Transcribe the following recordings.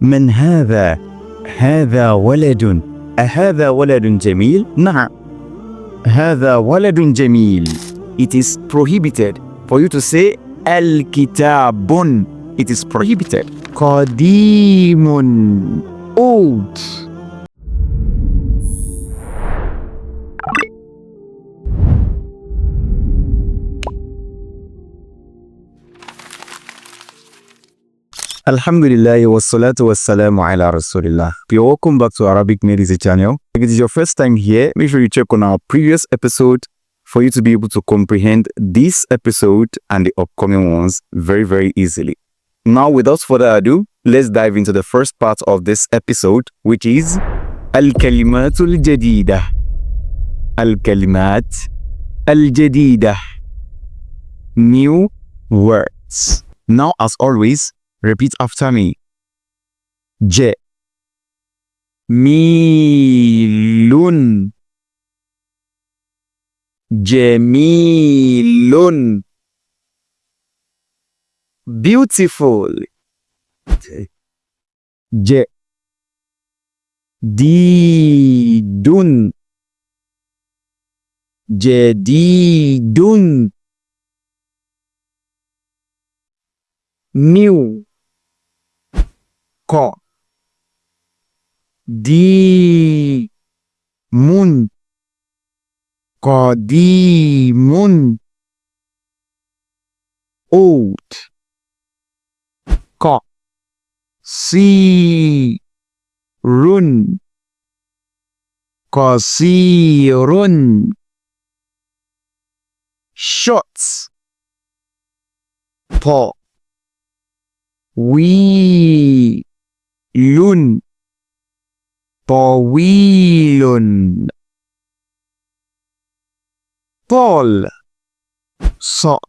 من هذا؟ هذا ولد. أهذا ولد جميل؟ نعم. هذا ولد جميل. It is prohibited for you to say الكتاب. It is prohibited. قديم. Old. Alhamdulillah wassalatu wassalamu ala rasulillah. You're welcome back to Arabic Made Easy channel. If it is your first time here, make sure you check on our previous episode for you to be able to comprehend this episode and the upcoming ones very easily. Now, without further ado, let's dive into the first part of this episode, which is Al-Kalimat Al-Jadida. Al-Kalimat Al-Jadida. New words. Now, as always, repeat after me. Jamilun. Jamilun. Beautiful. Jadidun. Jadidun. New. قديم. قديم. old. قصير. قصير. short. طويل. طويل. tall. صغير.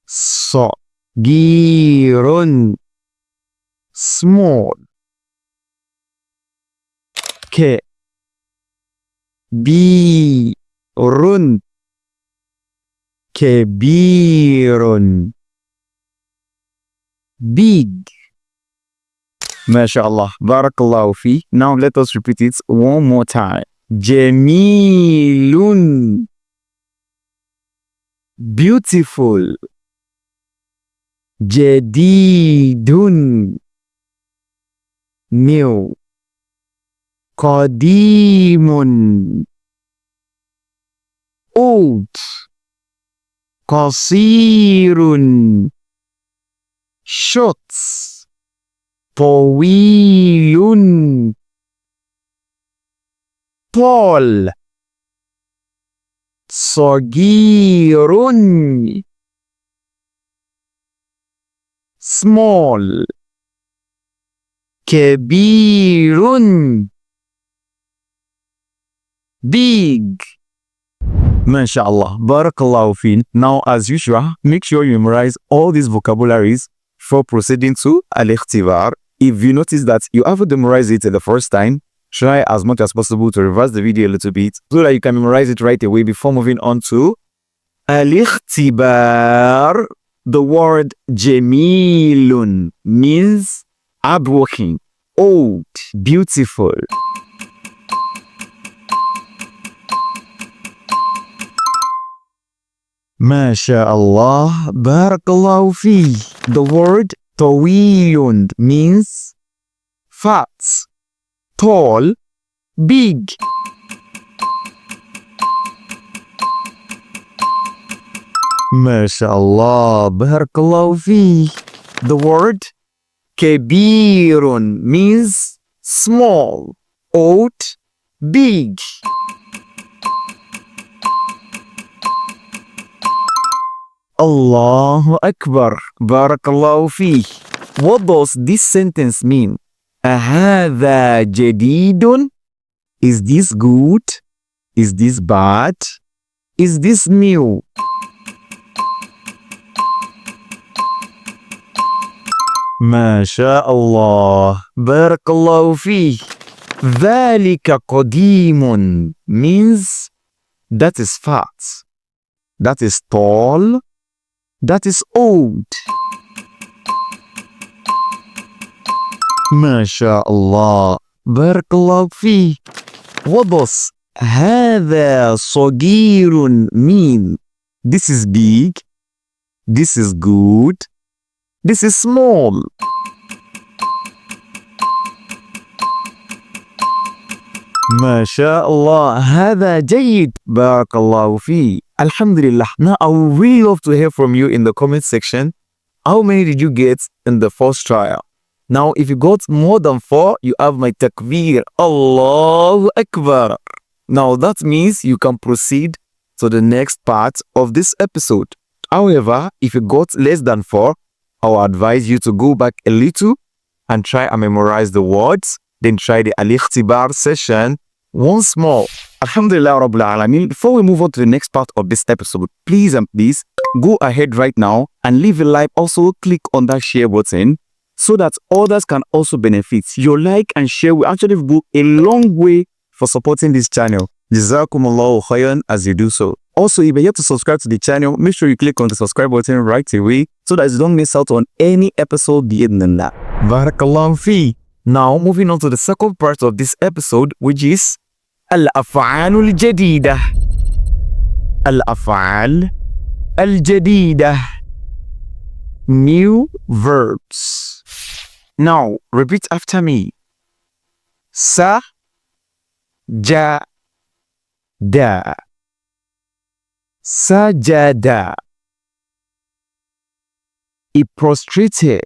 صغير. small. كبير. كبير. big. MashaAllah. Barakallahu fi. Now let us repeat it one more time. Jamilun. Beautiful. Jadidun. New. Qadimun. Old. Qasirun. Short. طويل. tall. صغير. small. كبير. big. MashaAllah. Barakallahu fi. Now, as usual, make sure you memorize all these vocabularies before proceeding to Al-Ikhtibar. If you notice that you haven't memorized it the first time, try as much as possible to reverse the video a little bit so that you can memorize it right away before moving on to Al-Ikhtibar. The word Jamilun means hardworking, old, beautiful. MashaAllah. Barakallahu fi. The word Tawilun means fat, tall, big. MashaAllah. Barakallahu fi. The word Kabirun means small, old, big. Allahu Akbar. Barakallahu fi. What does this sentence mean? أهذا جديد? Is this good? Is this bad? Is this new? MashaAllah. Barakallahu fi. ذلك قديم means that is fat, that is tall, that is old. ما شاء الله. بارك الله فيك. What does هذا صغير mean? This is big. This is good. This is small. ما شاء الله. هذا جيد. بارك الله فيك. Alhamdulillah. Now I would really love to hear from you in the comment section. How many did you get in the first trial? Now if you got more than 4, you have my takbir. Allahu Akbar. Now that means you can proceed to the next part of this episode. However, if you got less than 4, I will advise you to go back a little and try and memorize the words. Then try the al-ikhtibar session once more. Alhamdulillah Rabbil Alameen. Before we move on to the next part of this episode, please and please go ahead right now and leave a like. Also click on that share button so that others can also benefit. Your like and share will actually go a long way for supporting this channel. Jazakumullahu khairan as you do so. Also, if you're yet to subscribe to the channel, make sure you click on the subscribe button right away so that you don't miss out on any episode. Bi'idhnillah. Barakallahu fi. Now, moving on to the second part of this episode, which is Al-Af'al al-Jadida. Al-Af'al al-Jadida. New verbs. Now, repeat after me. Sa, ja, da. Sajada. He prostrated.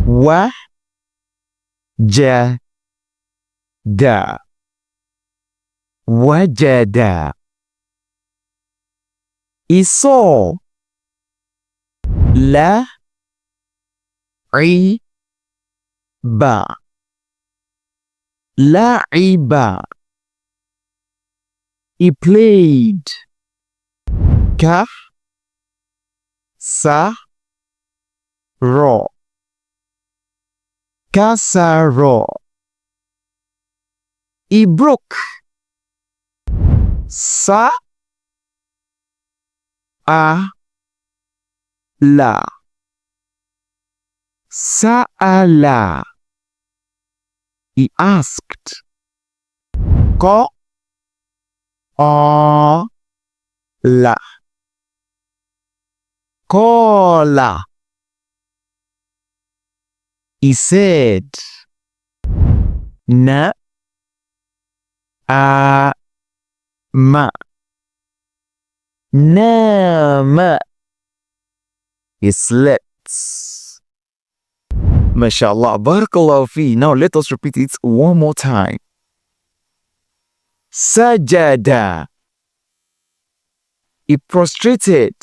Wajada. Wajada. He saw. La ba. La'iba. He played. Ka sa ro. Kasaro. He broke. Sa a la. Sa'ala. He asked. Ko la. Kola. He said. Na a ma. Nama. He slept. MashaAllah. Barakallahu fi. Now let us repeat it one more time. Sajada. He prostrated.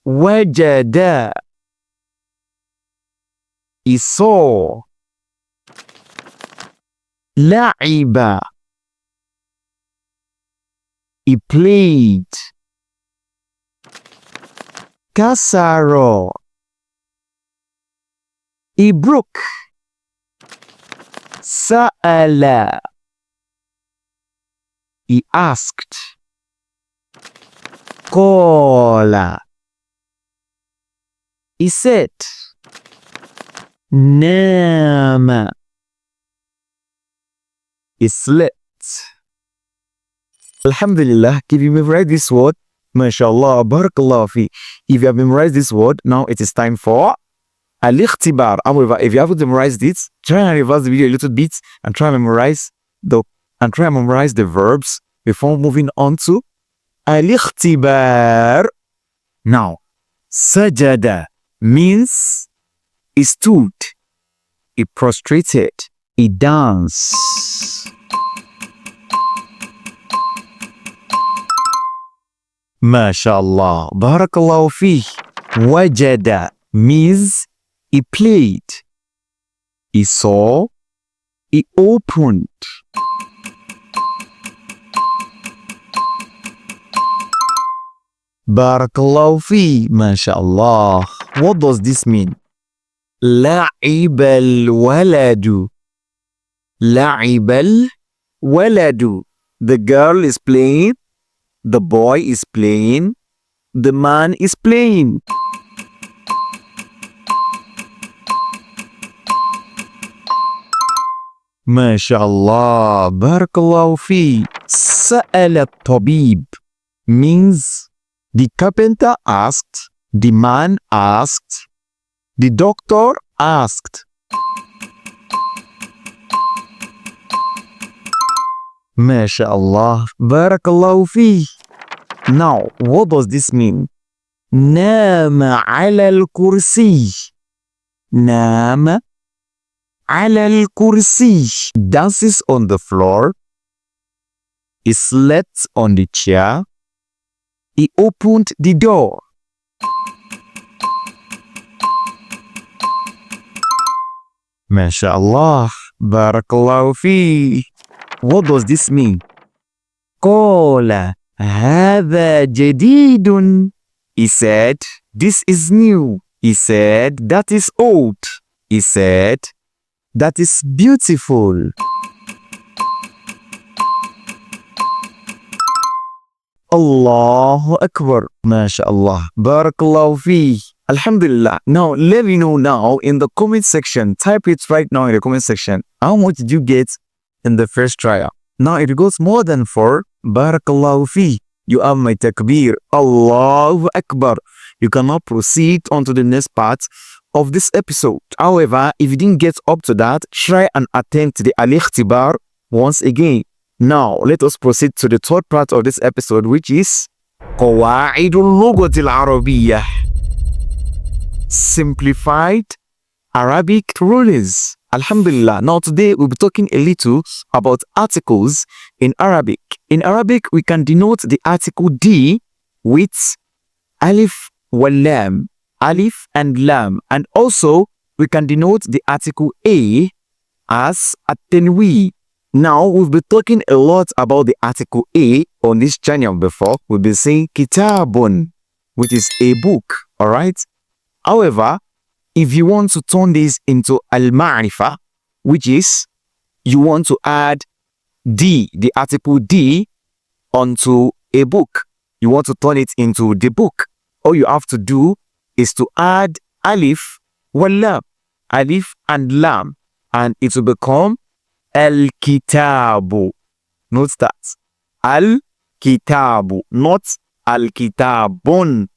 Wajada. He saw. La'iba. He played. Kasaro. He broke. Sa'ala. He asked. Kola. He said. Nama. He slept. Alhamdulillah, if you memorize this word, mashallah, barakallah fi. If you have memorized this word, now it is time for al-ikhtibar. However, if you haven't memorized it, try and reverse the video a little bit and try and memorize the verbs before moving on to al-ikhtibar. Now, sajada means he stood, he prostrated, he danced. MashaAllah. Barakallahu fi. Wajada means he played, he saw, he opened. Barakallahu fi. MashaAllah. What does this mean? La'ibal waladu. La'ibal waladu. The girl is playing. The boy is playing. The man is playing. MashaAllah. Barakallahu fi. Sa'ala tabib means the carpenter asked, the man asked, the doctor asked. MashaAllah. Barakallahu fi. Now, what does this mean? Nama ala al-kursi. Nama ala al-kursi. Dances on the floor. He slept on the chair. He opened the door. MashaAllah. Barakallahu fi. What does this mean? قال هذا جديد. He said, this is new. He said, that is old. He said, that is beautiful. Allahu Akbar. MashaAllah. Barakallahu fi. Alhamdulillah. Now, let me know now in the comment section. Type it right now in the comment section. How much did you get in the first trial? Now, it goes more than 4. Barakallahu fi. You have my takbir. Allahu Akbar. You cannot proceed on to the next part of this episode. However, if you didn't get up to that, try and attempt the al-ikhtibar once again. Now, let us proceed to the third part of this episode, which is قواعد اللغة العربية. Simplified Arabic rulings. Alhamdulillah. Now today we'll be talking a little about articles in Arabic. In Arabic, we can denote the article D with alif wal lam, alif and lam. And also, we can denote the article A as at-tanween. Now, we've been talking a lot about the article A on this channel before. We've been saying kitabun, which is a book, all right? However, if you want to turn this into al-ma'rifah, which is you want to add D, the article D, onto a book. You want to turn it into the book. All you have to do is to add alif wal lam, alif and lam, and it will become al-kitabu. Note that. Al-kitabu, not al-kitabun.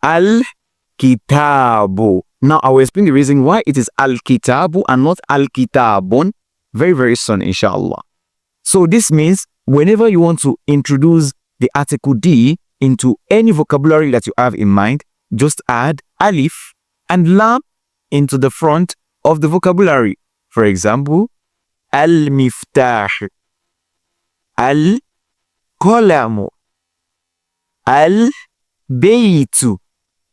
Al-kitabu. Now, I will explain the reason why it is al-kitabu and not al-kitabun very, very soon, inshallah. So this means whenever you want to introduce the article D into any vocabulary that you have in mind, just add alif and lam into the front of the vocabulary. For example, al-miftah, al-qalamu, al-baytu.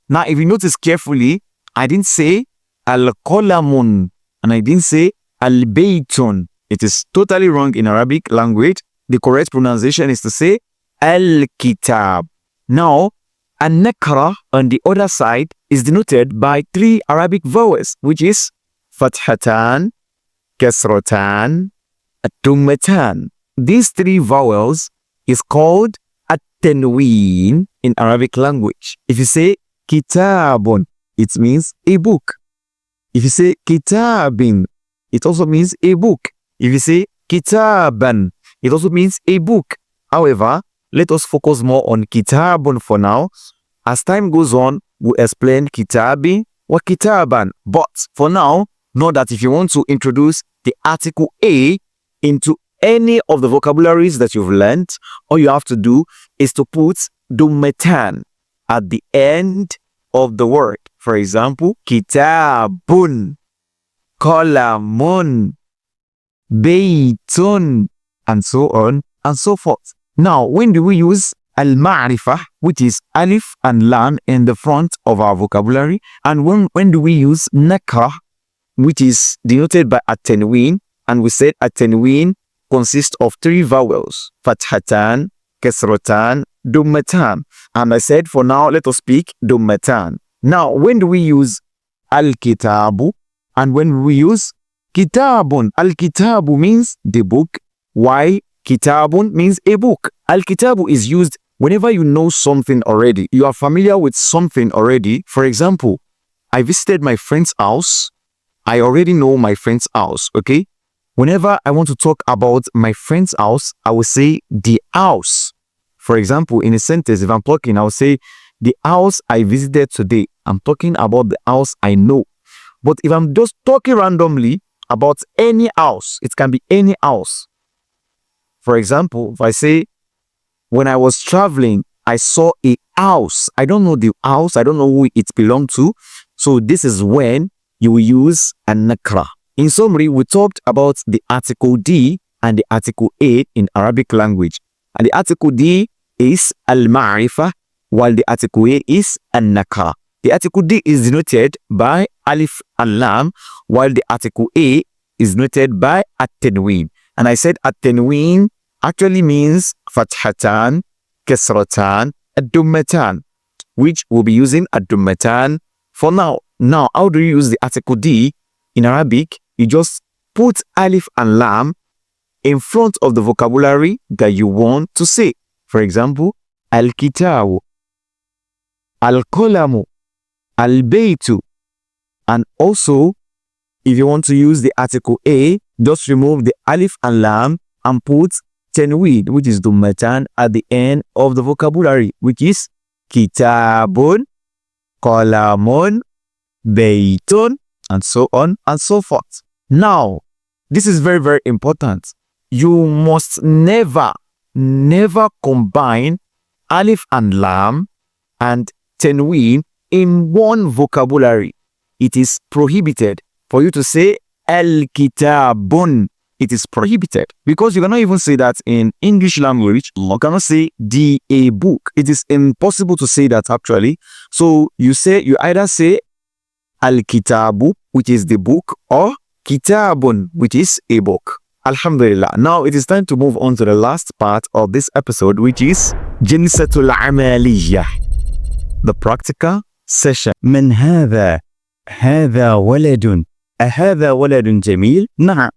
Now, if you notice carefully, I didn't say al-qalamun and I didn't say al-baytun. It is totally wrong in Arabic language. The correct pronunciation is to say al-kitab. Now, an-nakra on the other side is denoted by 3 Arabic vowels, which is fathatan, kasratan, at-tummatan. These 3 vowels is called at-tanween in Arabic language. If you say kitabun, it means a book. If you say kitabin, it also means a book. If you say kitaban, it also means a book. However, let us focus more on kitabun for now. As time goes on, we'll explain kitabi or kitaban. But for now, know that if you want to introduce the article A into any of the vocabularies that you've learned, all you have to do is to put dummatan at the end of the word. For example, kitabun, qalamun, baytun, and so on and so forth. Now, when do we use al-ma'rifah, which is alif and lam in the front of our vocabulary? And when do we use nakra, which is denoted by at-tanween? And we said at-tanween consists of 3 vowels, fathatan, kasratan, dummatan. And I said for now, let us speak dummatan. Now, when do we use al-kitabu? And when do we use kitabun? Al-kitabu means the book, while kitabun means a book. Al-kitabu is used whenever you know something already. You are familiar with something already. For example, I visited my friend's house. I already know my friend's house, okay? Whenever I want to talk about my friend's house, I will say the house. For example, in a sentence, if I'm talking, I will say the house I visited today. I'm talking about the house I know. But if I'm just talking randomly about any house, it can be any house. For example, if I say, when I was traveling, I saw a house. I don't know the house. I don't know who it belonged to. So this is when you will use a nakra. In summary, we talked about the article D and the article A in Arabic language. And the article D is al-ma'rifah, while the article A is an-nakra. The article D is denoted by alif and lam, while the article A is denoted by at-tanween. And I said at-tanween actually means fathatan, kasratan, ad-dummatan, which we'll be using ad-dummatan for now. Now, how do you use the article D in Arabic? You just put alif and lam in front of the vocabulary that you want to say. For example, al-kitabu, al-qalamu, al-baytu. And also, if you want to use the article A, just remove the alif and lam and put tanween, which is dummatan, at the end of the vocabulary, which is kitabun, qalamun, baytun, and so on and so forth. Now, this is very, very important. You must never combine alif and lam and tanween in one vocabulary. It is prohibited for you to say al-kitabun. It is prohibited because you cannot even say that in English language. You cannot say a book. It is impossible to say that actually. So you either say al-kitabu, which is the book, or kitabun, which is a book. Alhamdulillah. Now it is time to move on to the last part of this episode, which is Jinsatul Amaliyah, the practical session. من هذا؟ هذا ولد. أهذا ولد جميل؟ نعم.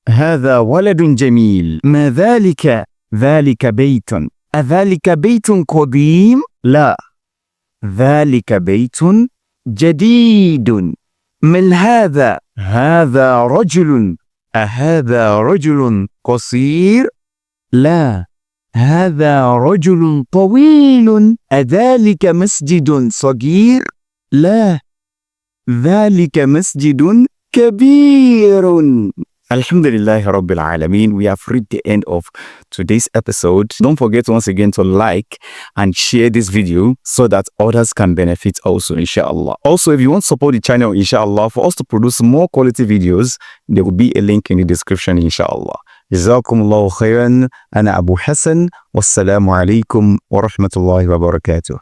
هذا ولد جميل. ما ذلك؟ ذلك بيت. أذلك بيت قديم؟ لا. ذلك بيت جديد. من هذا؟ هذا رجل. أهذا رجل قصير؟ لا. هذا رجل طويل. أذلك مسجد صغير؟ لا. ذلك مسجد كبير. Alhamdulillah Rabbil Alameen. We have reached the end of today's episode. Don't forget once again to like and share this video so that others can benefit also, inshallah. Also, if you want to support the channel, inshallah, for us to produce more quality videos, there will be a link in the description, inshallah. Jazakumullahu khairan. Ana Abu Hassan. Wassalamu alaikum wa rahmatullahi wa barakatuh.